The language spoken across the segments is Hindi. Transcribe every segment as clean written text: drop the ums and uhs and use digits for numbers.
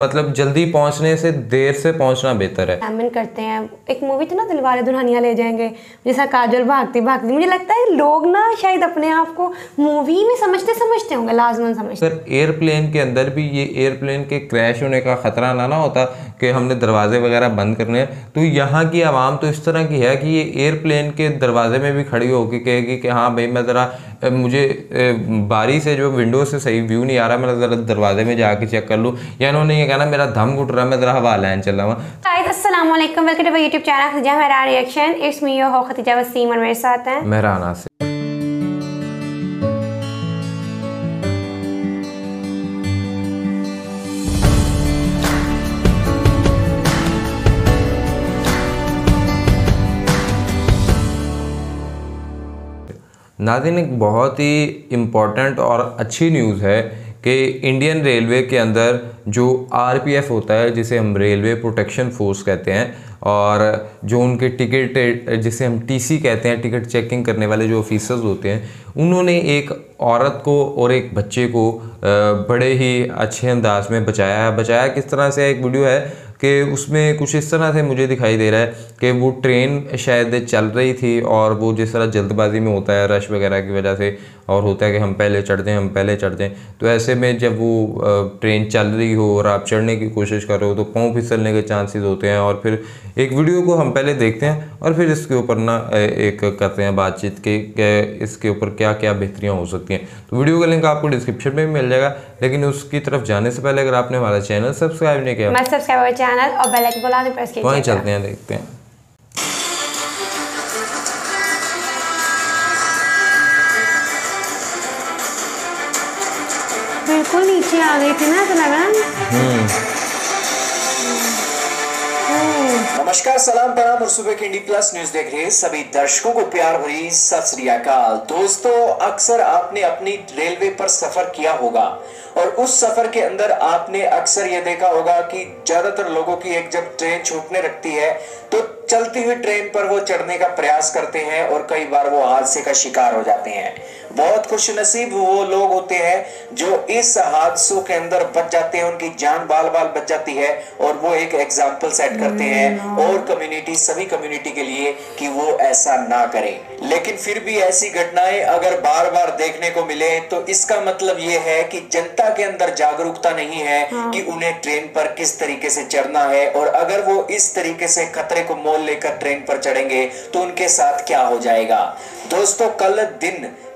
मतलब जल्दी पहुंचने से देर से पहुंचना बेहतर है। एग्जामिन करते हैं। एक मूवी थी ना दिलवाले दुल्हनिया ले जाएंगे, जैसा काजल भागती भागती, मुझे लगता है लोग ना शायद अपने आप को मूवी में समझते समझते होंगे, लाजमन समझते। अगर एयरप्लेन के अंदर भी ये एयरप्लेन के क्रैश होने का खतरा ना होता कि हमने दरवाजे वगैरह बंद करने हैं, तो यहाँ की आवाम तो इस तरह की है कि ये एयरप्लेन के दरवाजे में भी खड़ी होकर कहेगी कि हाँ भाई मैं ज़रा मुझे बारी से जो विंडो से सही व्यू नहीं आ रहा, मैं ज़रा दरवाजे में जाके चेक कर लूँ, या इन्होंने ये कहना मेरा दम घुट रहा है, मैं ज़रा हवा लैन चल रहा हूँ। अस्सलाम वालेकुम, welcome to my YouTube channel Khatija मेरा रिएक्शन। इट्स मी योर हो खतीजा वसीम और मेरे साथ हैं मेहराना से। नाज़रीन, एक बहुत ही इम्पॉर्टेंट और अच्छी न्यूज़ है कि इंडियन रेलवे के अंदर जो आरपीएफ होता है, जिसे हम रेलवे प्रोटेक्शन फोर्स कहते हैं, और जो उनके टिकट जिसे हम टीसी कहते हैं, टिकट चेकिंग करने वाले जो ऑफिसर्स होते हैं, उन्होंने एक औरत को और एक बच्चे को बड़े ही अच्छे अंदाज में बचाया किस तरह से एक वीडियो है कि उसमें कुछ इस तरह से मुझे दिखाई दे रहा है कि वो ट्रेन शायद चल रही थी और वो जिस तरह जल्दबाजी में होता है रश वगैरह की वजह से, और होता है कि हम पहले चढ़ दें, तो ऐसे में जब वो ट्रेन चल रही हो और आप चढ़ने की कोशिश कर रहे हो तो पाँव फिसलने के चांसेस होते हैं। और फिर एक वीडियो को हम पहले देखते हैं और फिर इसके ऊपर ना एक करते हैं बातचीत के इसके ऊपर क्या क्या बेहतरियाँ हो सकती हैं। तो वीडियो का लिंक आपको डिस्क्रिप्शन में भी मिल जाएगा, लेकिन उसकी तरफ जाने से पहले अगर आपने हमारा चैनल सब्सक्राइब नहीं किया, सब्सक्राइब चैनल और बेल आइकन को प्रेस कीजिए। वहीं चलते हैं, देखते हैं। बिल्कुल नीचे आ गई थी ना, तो लगा। नमस्कार, सलाम, प्रणाम और सुबह के इंडी प्लस न्यूज देख रहे सभी दर्शकों को प्यार भरी सत श्री अकाल। दोस्तों, अक्सर आपने अपनी रेलवे पर सफर किया होगा और उस सफर के अंदर आपने अक्सर यह देखा होगा कि ज्यादातर लोगों की एक जब ट्रेन छूटने लगती है तो चलती हुई ट्रेन पर वो चढ़ने का प्रयास करते हैं और कई बार वो हादसे का शिकार हो जाते हैं। बहुत खुशनसीब वो लोग होते हैं जो इस हादसों के अंदर बच जाते हैं, उनकी जान बाल बाल बच जाती है और वो एक एग्जाम्पल सेट करते हैं और सभी कम्युनिटी के लिए कि वो ऐसा ना करें। लेकिन फिर भी ऐसी घटनाएं अगर बार बार देखने को मिले तो इसका मतलब ये है कि जनता के अंदर जागरूकता नहीं है कि उन्हें ट्रेन पर किस तरीके से चढ़ना है, और अगर वो इस तरीके से खतरे को मोल लेकर ट्रेन पर चढ़ेंगे तो उनके साथ क्या हो जाएगा। दोस्तों,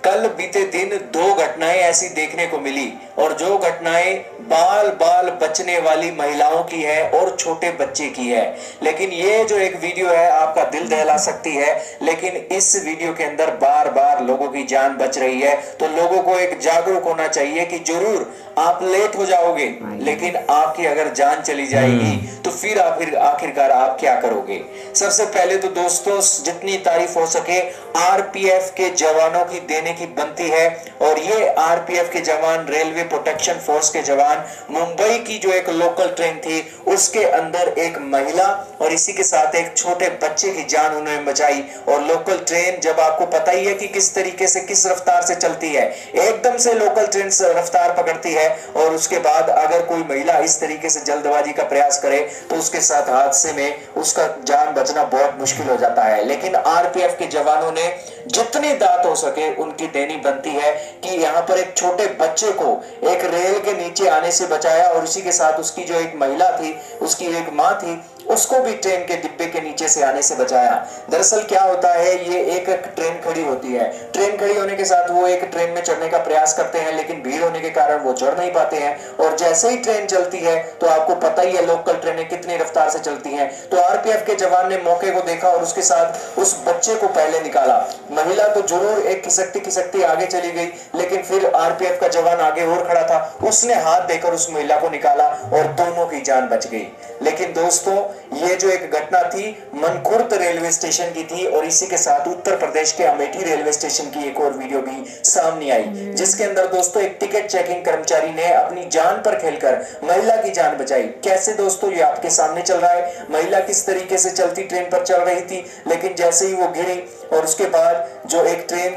कल बीते दिन दो घटनाएं ऐसी देखने को मिली और जो घटनाएं बाल बाल बचने वाली महिलाओं की है और छोटे बच्चे की है। लेकिन ये जो एक वीडियो है आपका दिल दहला सकती है, लेकिन इस वीडियो के अंदर बार बार लोगों की जान बच रही है। तो लोगों को एक जागरूक होना चाहिए कि जरूर आप लेट हो जाओगे, लेकिन आपकी अगर जान चली जाएगी तो फिर आखिरकार आप क्या करोगे। सबसे पहले तो दोस्तों, जितनी तारीफ हो सके आरपीएफ के जवानों की देने की बनती है, और ये आरपीएफ के जवान, रेलवे प्रोटेक्शन फोर्स के जवान, मुंबई की जो एक लोकल ट्रेन थी उसके अंदर एक महिला और इसी के साथ एक छोटे बच्चे की जान उन्होंने बचाई। और लोकल ट्रेन, जब आपको पता ही है कि किस तरीके से किस रफ्तार से चलती है, एकदम से लोकल ट्रेन रफ्तार पकड़ती है और उसके बाद अगर कोई महिला इस तरीके से जल्दबाजी का प्रयास करे तो उसके साथ हादसे में उसका जान बचना बहुत मुश्किल हो जाता है। लेकिन आरपीएफ के जवानों ने जितनी दात हो सके उनकी देनी बनती है कि यहाँ पर एक छोटे बच्चे को एक रेल के नीचे आने से बचाया और इसी के साथ उसकी जो एक महिला थी, उसकी एक माँ थी, उसको भी ट्रेन के डिब्बे के नीचे से आने से बचाया। दरअसल क्या होता है, ये एक ट्रेन खड़ी होती है, ट्रेन खड़ी होने के साथ वो एक ट्रेन में चढ़ने का प्रयास करते हैं, लेकिन भीड़ होने के कारण वो चढ़ नहीं पाते हैं। और जैसे ही ट्रेन चलती है तो आपको पता ही है लोकल ट्रेनें कितनी रफ्तार से चलती हैं, तो आरपीएफ के जवान ने मौके को देखा और उसके साथ उस बच्चे को पहले निकाला। महिला तो जरूर एक खिसकती आगे चली गई, लेकिन फिर आरपीएफ का जवान आगे और खड़ा था, उसने हाथ देकर उस महिला को निकाला और दोनों की जान बच गई। लेकिन दोस्तों, ये जो एक घटना थी मनकुर्द रेलवे स्टेशन की थी और इसी के साथ उत्तर प्रदेश के अमेठी रेलवे स्टेशन की एक और वीडियो भी सामने आई, जिसके अंदर दोस्तों एक टिकट चेकिंग कर्मचारी ने अपनी जान पर खेलकर महिला की जान बचाई। कैसे दोस्तों, ये आपके सामने चल रहा है। महिला किस तरीके से चलती ट्रेन पर चल रही थी, लेकिन जैसे ही वो गिरी और उसके बाद जो एक ट्रेन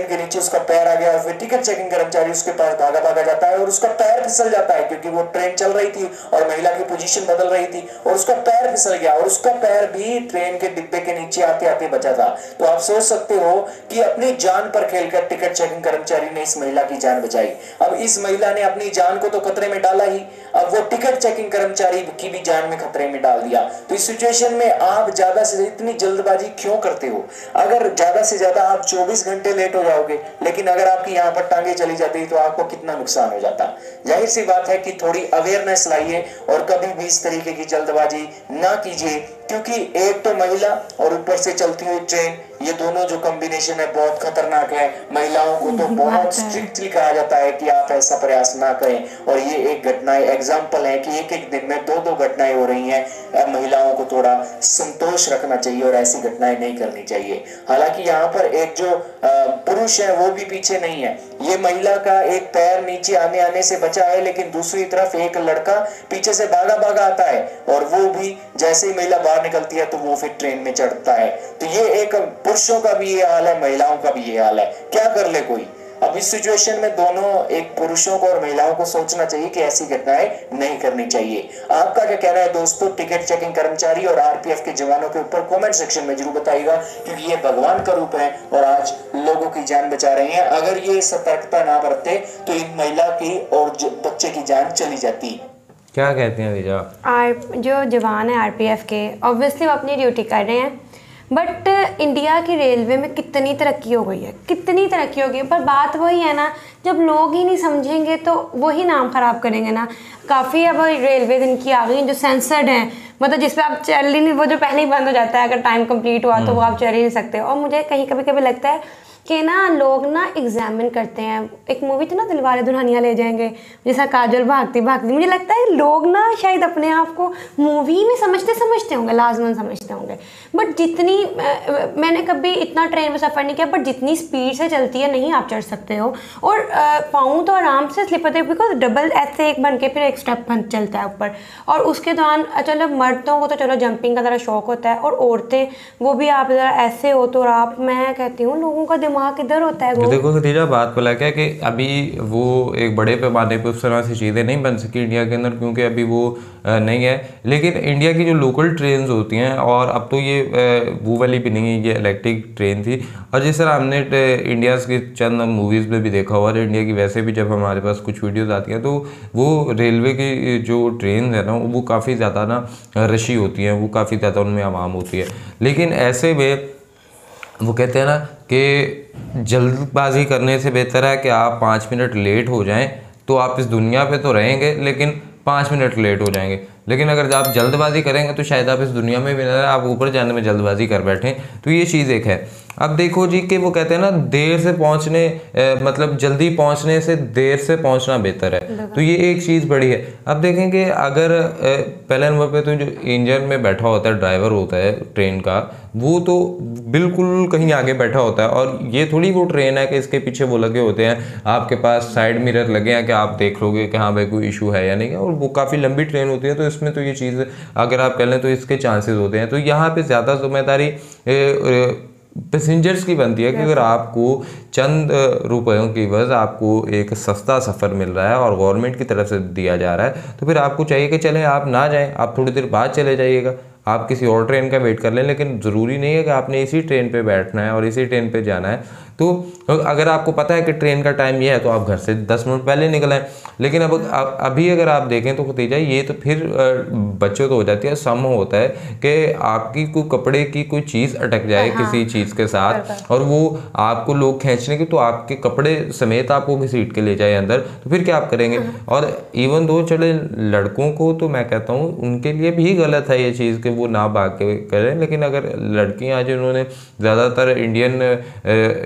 के नीचे उसका पैर आ गया और फिर टिकट चेकिंग कर्मचारी उसके पास भागा भागा जाता है और उसका पैर फिसल जाता है क्योंकि वो ट्रेन चल रही थी और महिला की पोजीशन बदल रही थी और उसका पैर फिसल गया और उसका पैर भी ट्रेन के डिब्बे के नीचे आते आते बचा था। तो आप सोच सकते हो कि अपनी जान पर खेलकर टिकट चेकिंग कर्मचारी ने इस महिला की जान बचाई। अब इस महिला ने अपनी जान को तो खतरे में डाला ही, अब वो टिकट चेकिंग कर्मचारी की भी जान में खतरे में डाल दिया। तो इस सिचुएशन में आप ज्यादा से इतनी जल्दबाजी क्यों करते हो? अगर ज्यादा से ज्यादा आप 24 घंटे लेट हो जाओगे, लेकिन अगर आपकी यहाँ पर टांगे चली जाती तो आपको कितना नुकसान हो जाता। जाहिर सी बात है कि थोड़ी अवेयरनेस लाइए और कभी भी इस तरीके की जल्दबाजी ना कीजिए, क्योंकि एक तो महिला और ऊपर से चलती हुई ट्रेन, ये दोनों जो कॉम्बिनेशन है बहुत खतरनाक है। महिलाओं को तो बहुत स्ट्रिक्टली कहा जाता है कि आप ऐसा प्रयास ना करें और ये एक घटनाएं एग्जाम्पल है कि एक एक दिन में दो घटनाएं हो रही हैं। महिलाओं को थोड़ा संतोष रखना चाहिए और ऐसी घटनाएं नहीं करनी चाहिए। हालांकि यहाँ पर एक जो पुरुष है वो भी पीछे नहीं है। ये महिला का एक पैर नीचे आने से बचा है, लेकिन दूसरी तरफ एक लड़का पीछे से भागा भागा आता है और वो भी जैसे ही महिला बाहर निकलती है तो वो फिर ट्रेन में चढ़ता है। तो ये एक पुरुषों का भी ये हाल है, महिलाओं का भी ये हाल है, क्या कर ले कोई। अब इस सिचुएशन में दोनों एक पुरुषों को और महिलाओं को सोचना चाहिए कि ऐसी घटनाएं नहीं करनी चाहिए। आपका क्या कहना है दोस्तों टिकट चेकिंग कर्मचारी और आरपीएफ के जवानों के ऊपर कमेंट सेक्शन में जरूर बताइएगा, क्योंकि ये भगवान का रूप है और आज लोगों की जान बचा रहे हैं। अगर ये सतर्कता ना बरते तो इन महिला की और बच्चे की जान चली जाती। क्या कहते हैं रिजा? जो जवान है आरपीएफ के, ऑब्वियसली वो अपनी ड्यूटी कर रहे हैं, बट इंडिया की रेलवे में कितनी तरक्की हो गई है, कितनी तरक्की हो गई है, पर बात वही है ना, जब लोग ही नहीं समझेंगे तो वही नाम ख़राब करेंगे ना। काफ़ी अब रेलवे दिन की आ गई हैं जो सेंसर्ड हैं, मतलब जिस पे आप चल ही नहीं, वो जो पहले ही बंद हो जाता है, अगर टाइम कंप्लीट हुआ तो वो आप चल ही नहीं सकते। और मुझे कहीं कभी कभी लगता है कि ना लोग ना एग्जामिन करते हैं। एक मूवी थी ना दिलवाले दुल्हनिया ले जाएंगे, जैसा काजल भागती भागती, मुझे लगता है लोग ना शायद अपने आप को मूवी में समझते होंगे, लाजमन समझते होंगे, बट जितनी मैंने कभी इतना ट्रेन में सफ़र नहीं किया, बट जितनी स्पीड से चलती है नहीं आप चढ़ सकते हो। और पाँव तो आराम से स्लिप होते हैं, बिकॉज डबल ऐसे एक बन के फिर एक स्टेप बन चलता है ऊपर। और उसके दौरान चलो मर्दों को तो चलो जंपिंग का ज़रा शौक होता है, और औरतें वो भी आप ज़रा ऐसे हो तो आप, मैं कहती हूँ लोगों का दिमाग किधर होता है। देखो खतीजा, बात बोला क्या कि अभी वो एक बड़े पैमाने पे उस तरह से चीज़ें नहीं बन सकी इंडिया के अंदर, क्योंकि अभी वो नहीं है। लेकिन इंडिया की जो लोकल ट्रेन होती हैं, और अब तो ये वो वाली भी नहीं है, ये इलेक्ट्रिक ट्रेन थी। और जिस तरह हमने इंडियाज़ की चंद मूवीज़ में भी देखा हुआ है, इंडिया की वैसे भी जब हमारे पास कुछ वीडियोज़ आती हैं तो वो रेलवे की जो ट्रेन है ना वो काफ़ी ज़्यादा ना रशी होती हैं, वो काफ़ी ज़्यादा उनमें आवाम होती है। लेकिन ऐसे में वो कहते हैं ना कि जल्दबाजी करने से बेहतर है कि आप 5 मिनट लेट हो जाएं, तो आप इस दुनिया पे तो रहेंगे लेकिन 5 मिनट लेट हो जाएंगे। लेकिन अगर आप जल्दबाजी करेंगे तो शायद आप इस दुनिया में भी ना, आप ऊपर जाने में जल्दबाजी कर बैठें। तो ये चीज़ एक है। अब देखो जी कि वो कहते हैं ना देर से पहुंचने मतलब जल्दी पहुंचने से देर से पहुंचना बेहतर है, तो ये एक चीज़ बड़ी है। अब देखें कि अगर पहले नंबर पे तो जो इंजन में बैठा होता है, ड्राइवर होता है ट्रेन का, वो तो बिल्कुल कहीं आगे बैठा होता है। और ये थोड़ी वो ट्रेन है कि इसके पीछे वो लगे होते हैं, आपके पास साइड मिरर लगे हैं कि आप देख लोगे कि हाँ भाई कोई इशू है या नहीं है। और वो काफ़ी लंबी ट्रेन होती है, तो इसमें तो ये चीज़ अगर आप कर लें तो इसके चांसेस होते हैं। तो यहाँ पे ज़्यादा जिम्मेदारी पैसेंजर्स की बनती है कि अगर आपको चंद रुपयों की वजह आपको एक सस्ता सफ़र मिल रहा है और गवर्नमेंट की तरफ से दिया जा रहा है, तो फिर आपको चाहिए कि चलें आप ना जाएं, आप थोड़ी देर बाद चले जाइएगा, आप किसी और ट्रेन का वेट कर लें। लेकिन ज़रूरी नहीं है कि आपने इसी ट्रेन पे बैठना है और इसी ट्रेन पे जाना है। तो अगर आपको पता है कि ट्रेन का टाइम ये है तो आप घर से 10 मिनट पहले निकल आएँ। लेकिन अब अभी अगर आप देखें तो खतीजा, ये तो फिर बच्चों तो हो जाती है, सम होता है कि आपकी कोई कपड़े की कोई चीज़ अटक जाए किसी चीज़ के साथ, और वो आपको लोग खींचने के, तो आपके कपड़े समेत आपको घसीट के ले जाए अंदर, तो फिर क्या आप करेंगे। और इवन दो चले लड़कों को तो मैं कहता हूँ उनके लिए भी गलत है ये चीज़ कि वो ना भाग के करें। लेकिन अगर लड़कियाँ जिन्होंने ज़्यादातर इंडियन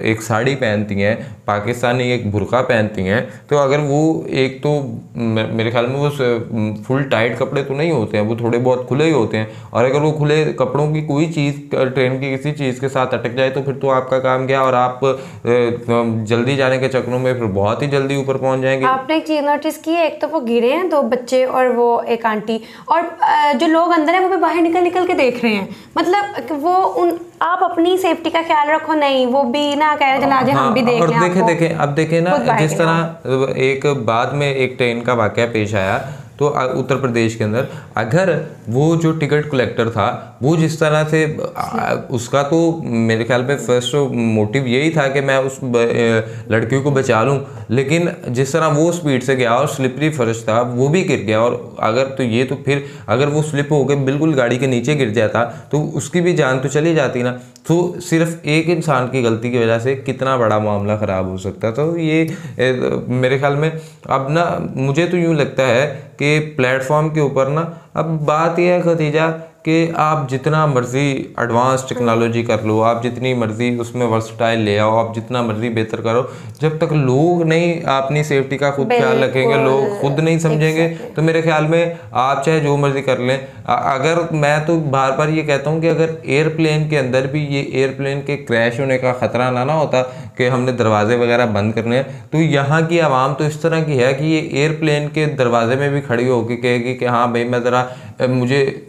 एक साड़ी पहनती हैं, पाकिस्तानी एक बुर्का पहनती हैं, तो अगर वो एक तो मेरे ख्याल में वो फुल टाइट कपड़े तो नहीं होते हैं, वो थोड़े बहुत खुले ही होते हैं। और अगर वो खुले कपड़ों की कोई चीज़ ट्रेन की किसी चीज़ के साथ अटक जाए तो फिर तो आपका काम गया, और आप जल्दी जाने के चक्करों में फिर बहुत ही जल्दी ऊपर पहुंच जाएंगे। आपने एक चीज़ नोटिस की है, एक तो वो गिरे हैं 2 बच्चे और वो एक आंटी, और जो लोग अंदर हैं वो भी बाहर निकल के देख रहे हैं। मतलब वो उन आप अपनी सेफ्टी का ख्याल रखो, नहीं वो भी ना कह रहे चला आज हम भी देख और लें। देखें अब देखें ना, जिस तरह एक बाद में एक ट्रेन का वाकया पेश आया तो उत्तर प्रदेश के अंदर, अगर वो जो टिकट कलेक्टर था वो जिस तरह से उसका तो मेरे ख्याल में फर्स्ट मोटिव यही था कि मैं उस लड़की को बचा लूं, लेकिन जिस तरह वो स्पीड से गया और स्लिपरी फर्श था वो भी गिर गया, और अगर तो ये तो फिर अगर वो स्लिप होकर बिल्कुल गाड़ी के नीचे गिर जाता तो उसकी भी जान तो चली जाती ना। तो सिर्फ एक इंसान की गलती की वजह से कितना बड़ा मामला ख़राब हो सकता है। तो ये मेरे ख्याल में अब ना मुझे तो यूँ लगता है कि प्लेटफॉर्म के ऊपर ना अब बात यह है खतीजा कि आप जितना मर्जी एडवांस टेक्नोलॉजी कर लो, आप जितनी मर्जी उसमें वर्सटाइल ले आओ, आप जितना मर्जी बेहतर करो, जब तक लोग नहीं अपनी सेफ्टी का खुद ख्याल रखेंगे, लोग खुद नहीं समझेंगे, तो मेरे ख्याल में आप चाहे जो मर्जी कर लें। अगर मैं तो बार बार ये कहता हूँ कि अगर एयरप्लेन के अंदर भी ये एयरप्लेन के क्रैश होने का ख़तरा ना होता कि हमने दरवाजे वगैरह बंद करने हैं, तो यहाँ की आवाम तो इस तरह की है कि ये एयरप्लेन के दरवाजे में भी खड़ी होकर कहेगी कि हाँ भाई मैं ज़रा मुझे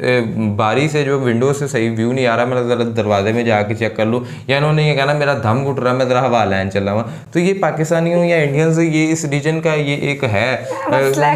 बारी से जो विंडो से सही व्यू नहीं आ रहा, मैं ज़रा दरवाजे में जाके चेक कर लूँ, या इन्होंने ये कहना मेरा दम घुट रहा है मैं ज़रा हवा लाइन चल रहा हूँ। तो ये पाकिस्तानियों या इंडियंस ये इस रीजन का ये एक है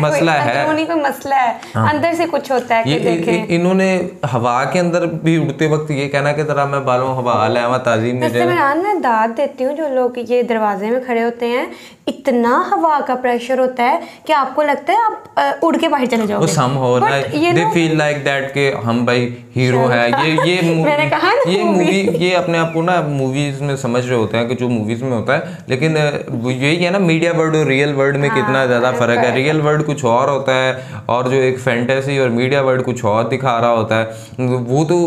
मसला है, कोई मसला है। हाँ। अंदर से कुछ होता है ये इन्होंने हवा के अंदर भी उड़ते वक्त ये कहना कि ज़रा मैं बालों हवा लाया ताज़ी मेरे। मैं दाद देती हूँ जो लोग ये दरवाजे में खड़े होते हैं, इतना हवा का प्रेशर होता है कि आपको लगता है आप उड़ के बाहर चले जाओगे। सम हो दे फील लाइक दैट के हम भाई हीरो है। ये मूवी ये अपने आप को ना मूवीज में समझ रहे होते हैं कि जो मूवीज में होता है, लेकिन यही है ना मीडिया वर्ल्ड और रियल वर्ल्ड में कितना ज़्यादा फर्क है। रियल वर्ल्ड कुछ और होता है और जो एक फैंटेसी और मीडिया वर्ल्ड कुछ और दिखा रहा होता है। वो तो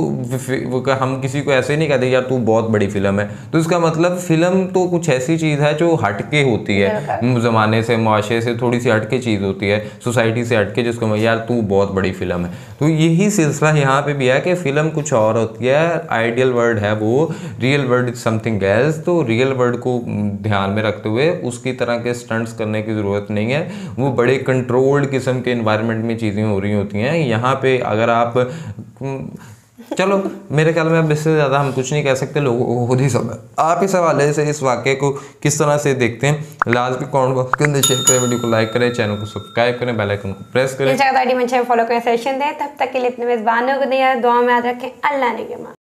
हम किसी को ऐसे नहीं कहते यार तू बहुत बड़ी फिल्म है, तो इसका मतलब फिल्म तो कुछ ऐसी चीज़ है जो हटके होती है, ज़माने से मुआशरे से थोड़ी सी हटके चीज़ होती है, सोसाइटी से हटके, जिसको यार तू बहुत बड़ी फिल्म है। तो यही सिलसिला यहाँ पे भी है कि फिल्म कुछ और होती है, आइडियल वर्ल्ड है वो, real world is something else. तो रियल वर्ल्ड को ध्यान में रखते हुए उसकी तरह के स्टंट्स करने की ज़रूरत नहीं है, वो बड़े कंट्रोल्ड किस्म के इन्वायरमेंट में चीज़ें हो रही होती हैं। यहाँ पे अगर आप चलो मेरे ख्याल में अब इससे ज़्यादा हम कुछ नहीं कह सकते, लोगों को खुद ही सब आप इस हवाले से इस वाक़े को किस तरह से देखते हैं, लाजमी कमेंट बॉक्स के अंदर शेयर करें, वीडियो को लाइक करें, चैनल को सब्सक्राइब करें, बेल आइकन को प्रेस करें, फॉलो करें, सेशन दें। तब तक के लिए अपने मेज़बानों को दुआ में याद रखें। अल्लाह ने के